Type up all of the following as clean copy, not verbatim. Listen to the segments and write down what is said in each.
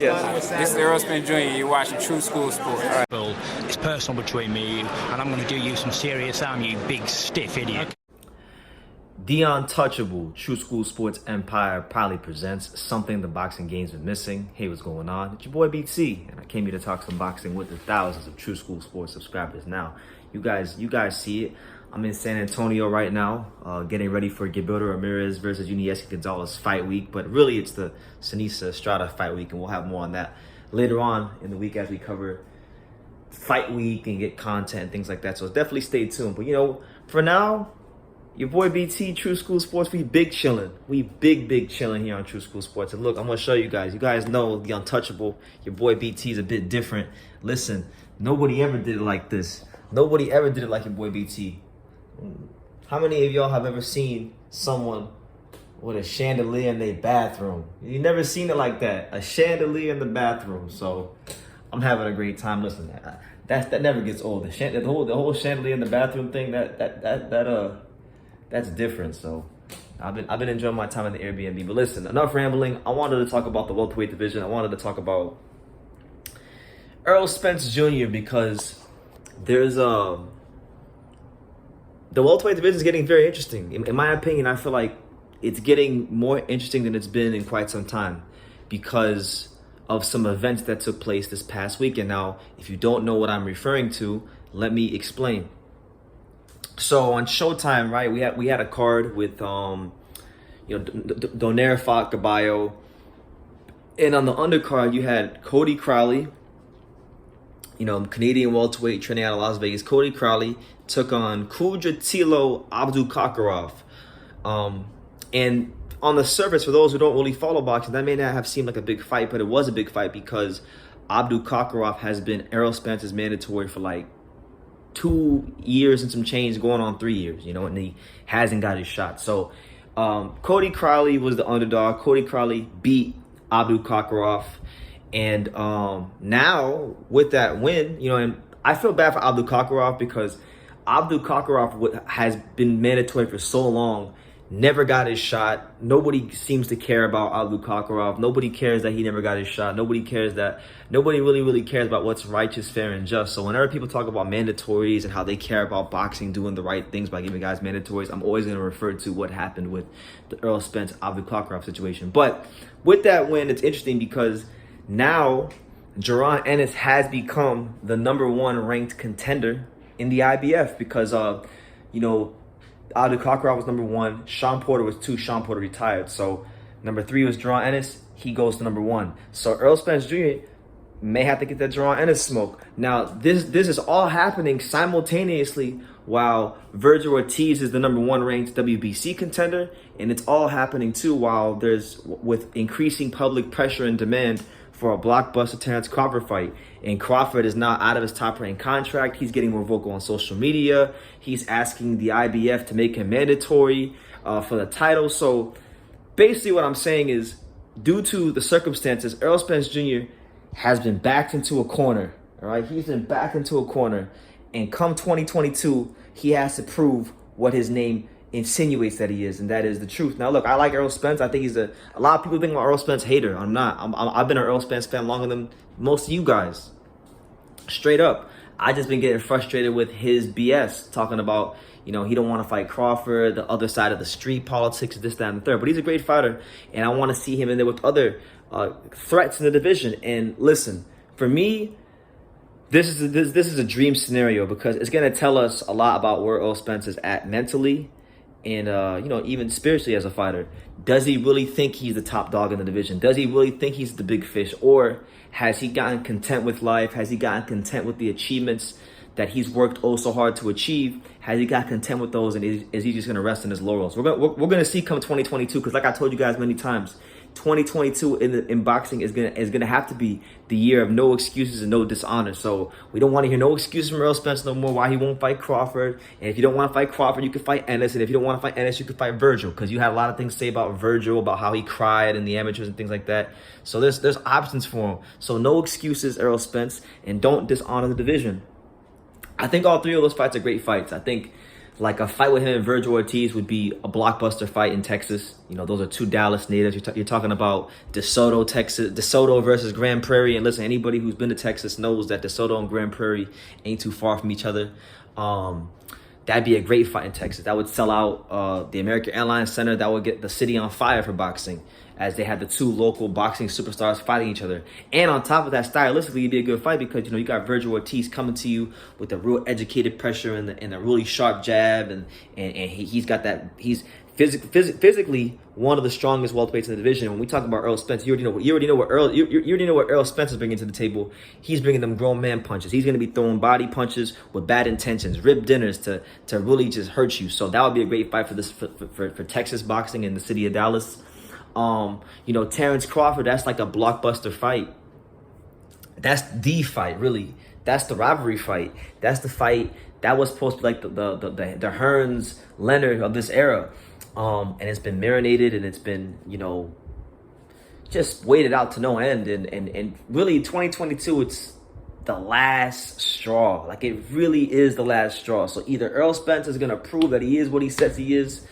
Yes. This is Errol Spence Jr. You're watching True School Sports. All right. It's personal between me and you, and I'm going to do you some serious harm, you big stiff idiot. The Untouchable True School Sports Empire proudly presents something the boxing game's been missing. Hey, what's going on? It's your boy BT, and I came here to talk some boxing with the thousands of True School Sports subscribers. Now, you guys see it. I'm in San Antonio right now, getting ready for Gilberto Ramirez versus Yuniesky Gonzalez fight week, but really it's the Sinisa Estrada fight week, and we'll have more on that later on in the week as we cover fight week and get content and things like that. So definitely stay tuned. But you know, for now, your boy BT, True School Sports, we big chilling. We big chilling here on True School Sports. And look, I'm gonna show you guys. You guys know the Untouchable. Your boy BT is a bit different. Listen, nobody ever did it like this. Nobody ever did it like your boy BT. How many of y'all have ever seen someone with a chandelier in their bathroom? You never seen it like that. A chandelier in the bathroom. So I'm having a great time. Listen, that never gets old. The whole chandelier in the bathroom thing, that's different. So I've been enjoying my time in the Airbnb. But listen, enough rambling. I wanted to talk about the welterweight division. I wanted to talk about Errol Spence Jr. because there's the welterweight division is getting very interesting. In my opinion, I feel like it's getting more interesting than it's been in quite some time because of some events that took place this past weekend. Now, if you don't know what I'm referring to, let me explain. So on Showtime, right, we had a card with Donaire fought Caballo, and on the undercard you had Cody Crowley, Canadian welterweight training out of Las Vegas. Cody Crowley took on Kudratillo ABDOKOKOROV. And on the surface, for those who don't really follow boxing, that may not have seemed like a big fight, but it was a big fight because ABDOKOKOROV has been Errol Spence's mandatory for like 2 years and some change, going on 3 years, and he hasn't got his shot. So Cody Crowley was the underdog. Cody Crowley beat ABDOKOKOROV. And now with that win, and I feel bad for ABDOKOKOROV because ABDOKOKOROV has been mandatory for so long, never got his shot. Nobody seems to care about ABDOKOKOROV. Nobody cares that he never got his shot. Nobody really cares about what's righteous, fair, and just. So whenever people talk about mandatories and how they care about boxing doing the right things by giving guys mandatories, I'm always going to refer to what happened with the Errol Spence ABDOKOKOROV situation. But with that win, it's interesting because now Jaron Ennis has become the #1 ranked contender in the IBF because ABDOKOKOROV was #1, Sean Porter was 2, Sean Porter retired. So #3 was Jaron Ennis, he goes to #1. So Errol Spence Jr. may have to get that Jaron Ennis smoke. Now this is all happening simultaneously while Vergil Ortiz is the #1 ranked WBC contender, and it's all happening too while with increasing public pressure and demand for a blockbuster Terence Crawford fight. And Crawford is now out of his top-ranked contract. He's getting more vocal on social media. He's asking the IBF to make him mandatory for the title. So basically what I'm saying is, due to the circumstances, Errol Spence Jr. has been backed into a corner. All right, he's been backed into a corner. And come 2022, he has to prove what his name insinuates that he is, and that is the truth. Now look, I like Errol Spence. I think he's a lot of people think I'm an Errol Spence hater. I'm not. I've been an Errol Spence fan longer than most of you guys. Straight up, I just been getting frustrated with his BS, talking about he don't want to fight Crawford, the other side of the street politics, this, that, and the third. But he's a great fighter, and I want to see him in there with other threats in the division. And listen, for me, this is a dream scenario because it's gonna tell us a lot about where Errol Spence is at mentally. And, even spiritually as a fighter. Does he really think he's the top dog in the division? Does he really think he's the big fish? Or has he gotten content with life? Has he gotten content with the achievements that he's worked oh so hard to achieve? Has he got content with those, and is he just going to rest in his laurels? We're going to see come 2022, because like I told you guys many times, 2022 in boxing is gonna have to be the year of no excuses and no dishonor. So we don't want to hear no excuses from Errol Spence no more why he won't fight Crawford. And if you don't want to fight Crawford, you can fight Ennis. And if you don't want to fight Ennis, you can fight Vergil, because you had a lot of things to say about Vergil, about how he cried in the amateurs and things like that. So there's options for him. So no excuses, Errol Spence, and don't dishonor the division. I think all three of those fights are great fights. I think Like a fight with him and Vergil Ortiz would be a blockbuster fight in Texas. You know, those are two Dallas natives. You're talking about DeSoto, Texas, DeSoto versus Grand Prairie. And listen, anybody who's been to Texas knows that DeSoto and Grand Prairie ain't too far from each other. That'd be a great fight in Texas. That would sell out the American Airlines Center. That would get the city on fire for boxing, as they had the two local boxing superstars fighting each other. And on top of that, stylistically, it'd be a good fight because, you know, you got Vergil Ortiz coming to you with a real educated pressure and a really sharp jab, and he's got that. He's physically one of the strongest welterweights in the division. When we talk about Errol Spence, you already know what Errol Spence is bringing to the table. He's bringing them grown man punches. He's going to be throwing body punches with bad intentions, rib dinners to really just hurt you. So that would be a great fight for Texas boxing in the city of Dallas. You know, Terence Crawford, that's like a blockbuster fight. That's the fight, really. That's the rivalry fight. That's the fight that was supposed to be like the Hearns Leonard of this era. And it's been marinated, and it's been, you know, just waited out to no end. And really 2022, it's the last straw. Like, it really is the last straw. So either Errol Spence is going to prove that he is what he says he is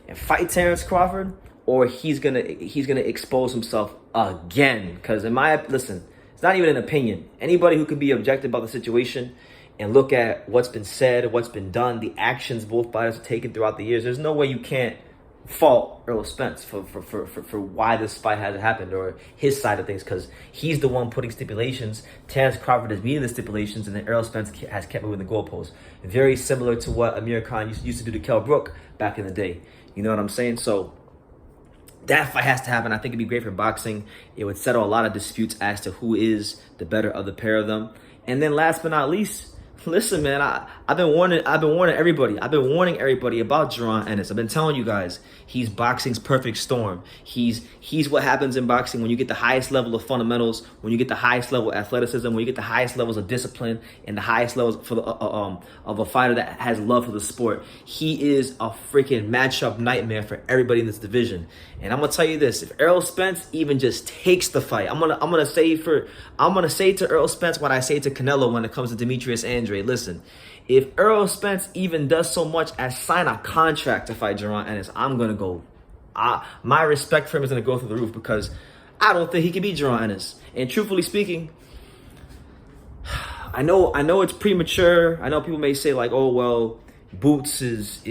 and fight Terence Crawford, or he's gonna expose himself again. Because listen, it's not even an opinion. Anybody who can be objective about the situation and look at what's been said, what's been done, the actions both fighters have taken throughout the years, there's no way you can't fault Errol Spence for why this fight hasn't happened, or his side of things, because he's the one putting stipulations. Terence Crawford is meeting the stipulations, and then Errol Spence has kept moving the goalposts. Very similar to what Amir Khan used to do to Kell Brook back in the day. You know what I'm saying? So that fight has to happen. I think it'd be great for boxing. It would settle a lot of disputes as to who is the better of the pair of them. And then last but not least, listen, man, I've been warning everybody. I've been warning everybody about Jaron Ennis. I've been telling you guys, he's boxing's perfect storm. He's what happens in boxing when you get the highest level of fundamentals, when you get the highest level of athleticism, when you get the highest levels of discipline, and the highest levels for the of a fighter that has love for the sport. He is a freaking matchup nightmare for everybody in this division. And I'm gonna tell you this: if Errol Spence even just takes the fight, I'm gonna say to Errol Spence what I say to Canelo when it comes to Demetrius Andre. Listen, if Errol Spence even does so much as sign a contract to fight Jaron Ennis, I'm gonna go. My respect for him is gonna go through the roof, because I don't think he can beat Jaron Ennis. And truthfully speaking, I know it's premature. I know people may say like, oh well, Boots is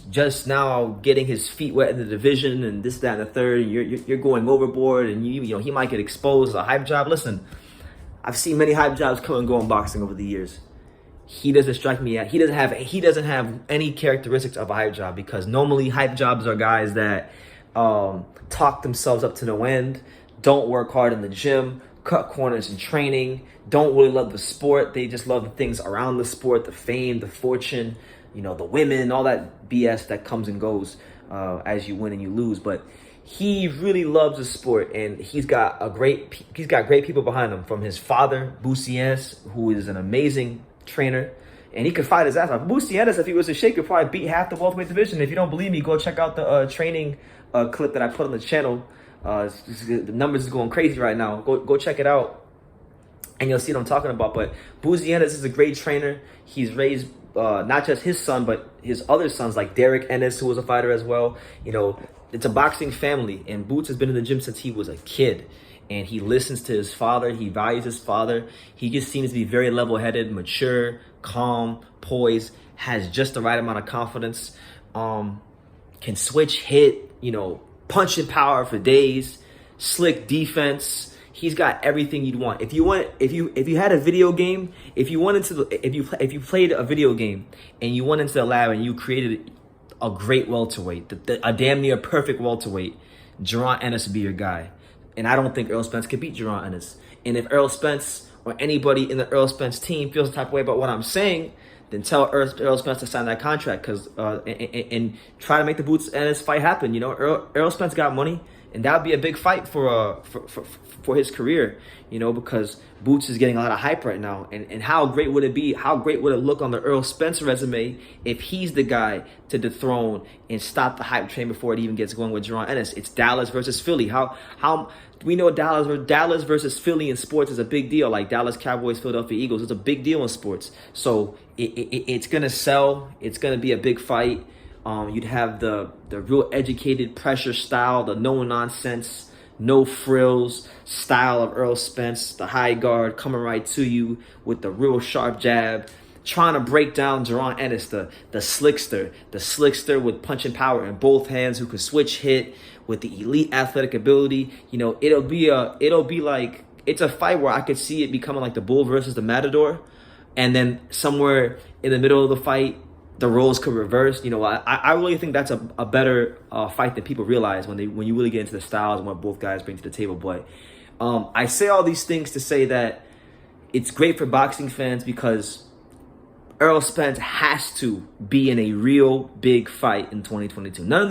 just now getting his feet wet in the division, and this, that, and the third. And you're going overboard, and you know he might get exposed as a hype job. Listen, I've seen many hype jobs come and go in boxing over the years. He doesn't strike me at. He doesn't have any characteristics of a hype job, because normally hype jobs are guys that talk themselves up to no end, don't work hard in the gym, cut corners in training, don't really love the sport. They just love the things around the sport, the fame, the fortune, you know, the women, all that BS that comes and goes as you win and you lose. But he really loves the sport, and he's got great people behind him, from his father, Boosie Ennis, who is an amazing trainer, and he could fight his ass off. Boosie Ennis, if he was a shake, could probably beat half the welterweight division. If you don't believe me, go check out the training clip that I put on the channel. The numbers is going crazy right now. Go check it out, and you'll see what I'm talking about. But Boosie Ennis is a great trainer. He's raised not just his son, but his other sons, like Derek Ennis, who was a fighter as well. You know, it's a boxing family, and Boots has been in the gym since he was a kid. And he listens to his father. He values his father. He just seems to be very level-headed, mature, calm, poised, has just the right amount of confidence, can switch, hit, you know, punch and power for days, slick defense. He's got everything you'd want. If you had a video game, if you played a video game and you went into the lab and you created a great welterweight, a damn near perfect welterweight, Jaron Ennis would be your guy. And I don't think Errol Spence could beat Jaron Ennis. And if Errol Spence or anybody in the Errol Spence team feels the type of way about what I'm saying, then tell Errol Spence to sign that contract, and try to make the Boots Ennis fight happen. You know, Errol Spence got money. and that would be a big fight for his career, you know, because Boots is getting a lot of hype right now. And how great would it be? How great would it look on the Errol Spence resume if he's the guy to dethrone and stop the hype train before it even gets going with Jaron Ennis? It's Dallas versus Philly. How we know Dallas versus Philly in sports is a big deal. Like Dallas Cowboys, Philadelphia Eagles, it's a big deal in sports. So it's gonna sell. It's gonna be a big fight. You'd have the real educated pressure style, the no nonsense, no frills style of Errol Spence, the high guard coming right to you with the real sharp jab, trying to break down Jaron Ennis, the slickster with punching power in both hands, who can switch hit with the elite athletic ability. You know, it'll be like, it's a fight where I could see it becoming like the Bull versus the Matador, and then somewhere in the middle of the fight, the roles could reverse. You know, I really think that's a better fight than people realize when you really get into the styles and what both guys bring to the table. But I say all these things to say that it's great for boxing fans because Errol Spence has to be in a real big fight in 2022. None of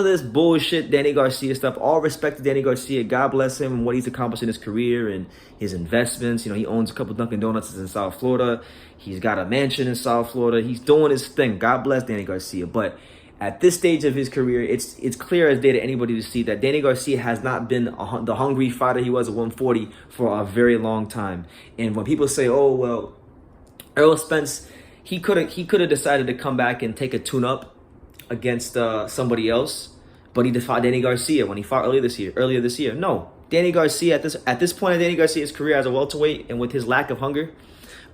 this bullshit Danny Garcia stuff. All respect to Danny Garcia. God bless him and what he's accomplished in his career and his investments. You know, he owns a couple Dunkin' Donuts in South Florida. He's got a mansion in South Florida. He's doing his thing. God bless Danny Garcia. But at this stage of his career, it's clear as day to anybody to see that Danny Garcia has not been the hungry fighter he was at 140 for a very long time. And when people say, "Oh well, Errol Spence, he could have decided to come back and take a tune-up against somebody else, but he defied Danny Garcia when he fought earlier this year. No, Danny Garcia at this point in Danny Garcia's career as a welterweight and with his lack of hunger,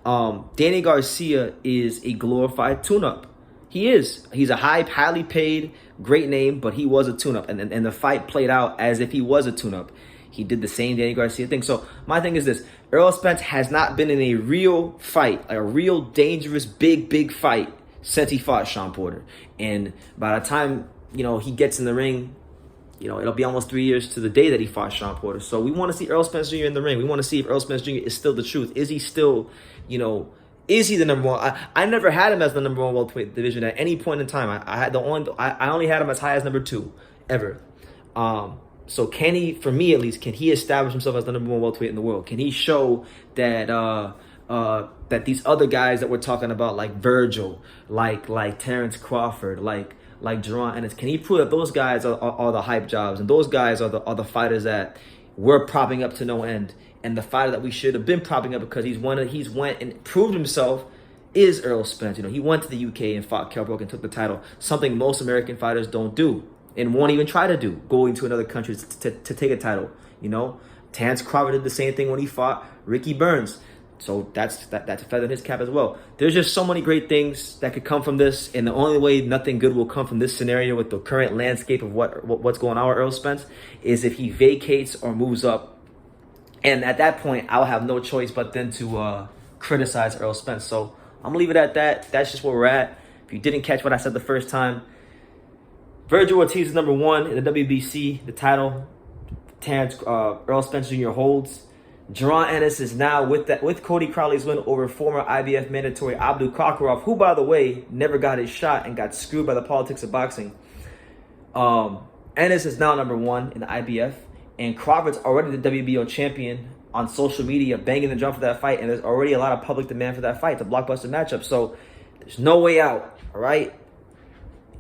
Danny Garcia is a glorified tune-up. He is. He's a highly paid, great name, but he was a tune-up, and the fight played out as if he was a tune-up. He did the same Danny Garcia thing. So my thing is this: Errol Spence has not been in a real fight, like a real dangerous, big fight since he fought Sean Porter. And by the time, you know, he gets in the ring, you know, it'll be almost 3 years to the day that he fought Sean Porter. So we want to see Errol Spence Jr. in the ring. We want to see if Errol Spence Jr. is still the truth. Is he still, you know, is he the number one? I never had him as the number one welterweight division at any point in time. I only had him as high as number 2 ever. So can he, for me at least, can he establish himself as the number one welterweight in the world? Can he show that that these other guys that we're talking about, like Vergil, like Terence Crawford, like Jaron Ennis, can he prove that those guys are the hype jobs, and those guys are the fighters that we're propping up to no end, and the fighter that we should have been propping up because he's went and proved himself is Errol Spence. You know, he went to the UK and fought Kell Brook and took the title, something most American fighters don't do and won't even try to do, going to another country to take a title. You know, Terence Crawford did the same thing when he fought Ricky Burns. So that's a feather in his cap as well. There's just so many great things that could come from this, and the only way nothing good will come from this scenario with the current landscape of what's going on with Errol Spence is if he vacates or moves up. And at that point, I'll have no choice but then to criticize Errol Spence. So I'm gonna leave it at that. That's just where we're at. If you didn't catch what I said the first time, Vergil Ortiz is number 1 in the WBC. The title Errol Spence Jr. holds. Jaron Ennis is now with Cody Crowley's win over former IBF mandatory ABDOKOKOROV, who, by the way, never got his shot and got screwed by the politics of boxing. Ennis is now number 1 in the IBF, and Crawford's already the WBO champion on social media, banging the drum for that fight, and there's already a lot of public demand for that fight. It's a blockbuster matchup, so there's no way out, all right?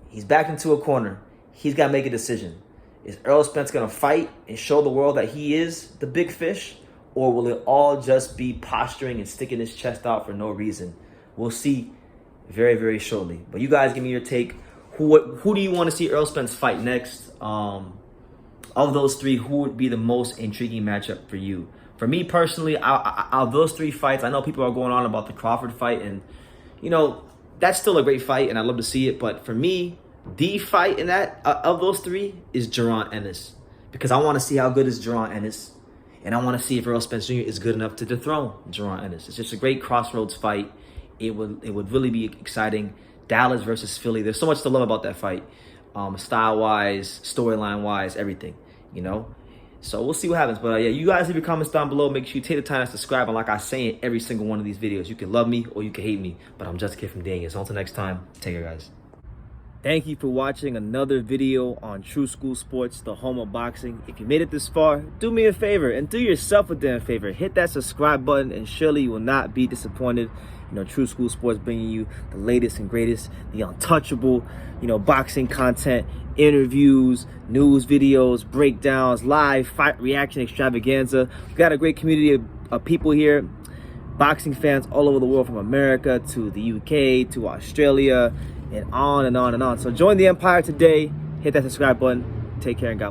He's backed into a corner. He's got to make a decision. Is Errol Spence going to fight and show the world that he is the big fish? Or will it all just be posturing and sticking his chest out for no reason? We'll see very, very shortly. But you guys give me your take. Who do you want to see Errol Spence fight next? Of those 3, who would be the most intriguing matchup for you? For me personally, out of those 3 fights, I know people are going on about the Crawford fight. And, you know, that's still a great fight, and I'd love to see it. But for me, the fight in that of those 3 is Jaron Ennis. Because I want to see how good is Jaron Ennis. And I want to see if Errol Spence Jr. is good enough to dethrone Jaron Ennis. It's just a great crossroads fight. It would really be exciting. Dallas versus Philly. There's so much to love about that fight. Style-wise, storyline-wise, everything. You know? So we'll see what happens. But yeah, you guys leave your comments down below. Make sure you take the time to subscribe. And like I say in every single one of these videos, you can love me or you can hate me. But I'm just a kid from Daniel. So until next time, take care, guys. Thank you for watching another video on True School Sports, the home of boxing. If you made it this far, do me a favor and do yourself a damn favor. Hit that subscribe button and surely you will not be disappointed. You know, True School Sports bringing you the latest and greatest, the untouchable, boxing content, interviews, news videos, breakdowns, live fight reaction extravaganza. We've got a great community of people here, boxing fans all over the world, from America to the UK to Australia, and on and on and on. So join the empire today. Hit that subscribe button. Take care and God bless.